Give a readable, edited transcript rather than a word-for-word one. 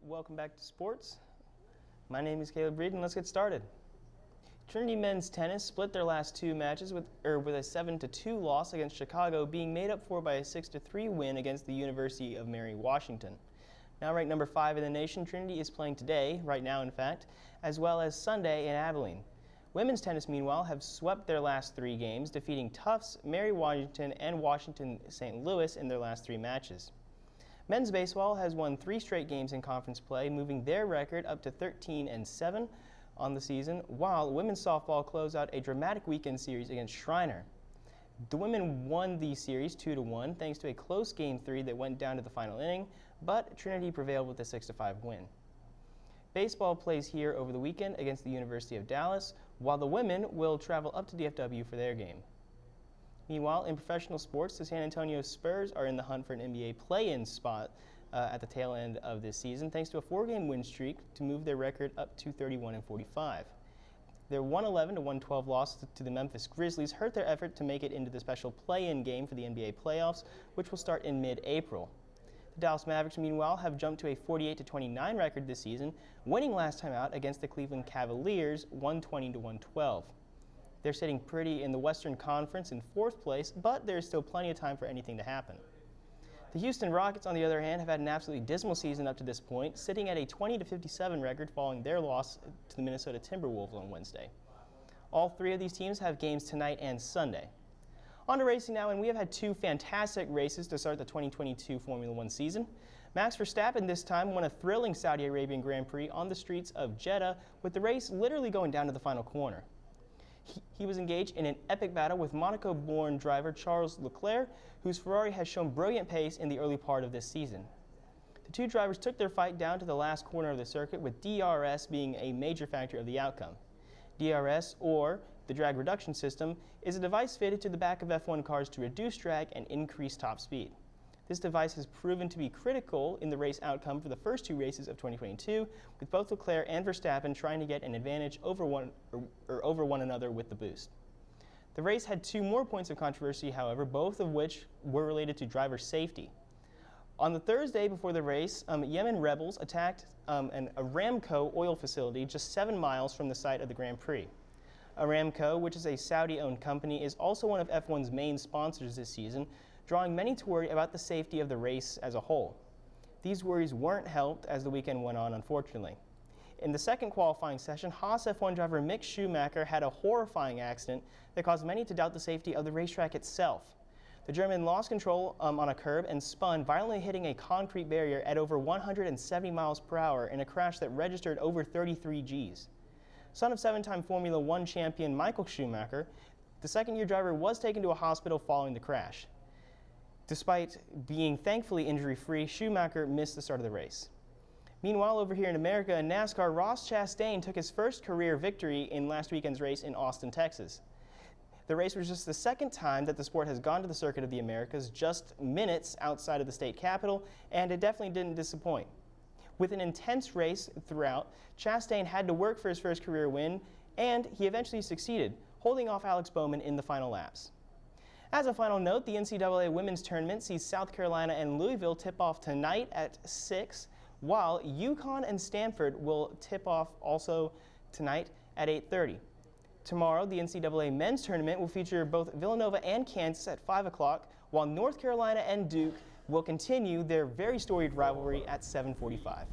welcome back to sports. My name is Caleb Reed, and let's get started. Trinity men's tennis split their last two matches with a 7-2 loss against Chicago, being made up for by a 6-3 win against the University of Mary Washington. Now ranked number 5 in the nation, Trinity is playing today, right now in fact, as well as Sunday in Abilene. Women's tennis, meanwhile, have swept their last 3 games, defeating Tufts, Mary Washington, and Washington St. Louis in their last 3 matches. Men's baseball has won 3 straight games in conference play, moving their record up to 13-7 on the season, while women's softball closed out a dramatic weekend series against Shriner. The women won the series 2-1 thanks to a close Game 3 that went down to the final inning, but Trinity prevailed with a 6-5 win. Baseball plays here over the weekend against the University of Dallas, while the women will travel up to DFW for their game. Meanwhile, in professional sports, the San Antonio Spurs are in the hunt for an NBA play-in spot at the tail end of this season, thanks to a 4-game win streak to move their record up to 31-45. Their 111-112 loss to the Memphis Grizzlies hurt their effort to make it into the special play-in game for the NBA playoffs, which will start in mid-April. The Dallas Mavericks, meanwhile, have jumped to a 48-29 record this season, winning last time out against the Cleveland Cavaliers 120-112. They're sitting pretty in the Western Conference in 4th place, but there's still plenty of time for anything to happen. The Houston Rockets, on the other hand, have had an absolutely dismal season up to this point, sitting at a 20-57 record following their loss to the Minnesota Timberwolves on Wednesday. All 3 of these teams have games tonight and Sunday. On to racing now, and we have had 2 fantastic races to start the 2022 Formula One season. Max Verstappen this time won a thrilling Saudi Arabian Grand Prix on the streets of Jeddah, with the race literally going down to the final corner. He was engaged in an epic battle with Monaco-born driver Charles Leclerc, whose Ferrari has shown brilliant pace in the early part of this season. The 2 drivers took their fight down to the last corner of the circuit, with DRS being a major factor of the outcome. DRS, or the drag reduction system, is a device fitted to the back of F1 cars to reduce drag and increase top speed. This device has proven to be critical in the race outcome for the first 2 races of 2022, with both Leclerc and Verstappen trying to get an advantage over one another with the boost. The race had 2 more points of controversy, however, both of which were related to driver safety. On the Thursday before the race, Yemen rebels attacked a Aramco oil facility just 7 miles from the site of the Grand Prix. Aramco, which is a Saudi-owned company, is also one of F1's main sponsors this season, drawing many to worry about the safety of the race as a whole. These worries weren't helped as the weekend went on, unfortunately. In the second qualifying session, Haas F1 driver Mick Schumacher had a horrifying accident that caused many to doubt the safety of the racetrack itself. The German lost control on a curb and spun, violently hitting a concrete barrier at over 170 miles per hour in a crash that registered over 33 Gs. Son of 7-time Formula One champion Michael Schumacher, the second-year driver was taken to a hospital following the crash. Despite being thankfully injury-free, Schumacher missed the start of the race. Meanwhile, over here in America, in NASCAR, Ross Chastain took his first career victory in last weekend's race in Austin, Texas. The race was just the 2nd time that the sport has gone to the Circuit of the Americas, just minutes outside of the state capitol, and it definitely didn't disappoint. With an intense race throughout, Chastain had to work for his first career win, and he eventually succeeded, holding off Alex Bowman in the final laps. As a final note, the NCAA women's tournament sees South Carolina and Louisville tip off tonight at 6, while UConn and Stanford will tip off also tonight at 8:30. Tomorrow, the NCAA men's tournament will feature both Villanova and Kansas at 5 o'clock, while North Carolina and Duke will continue their very storied rivalry at 7:45.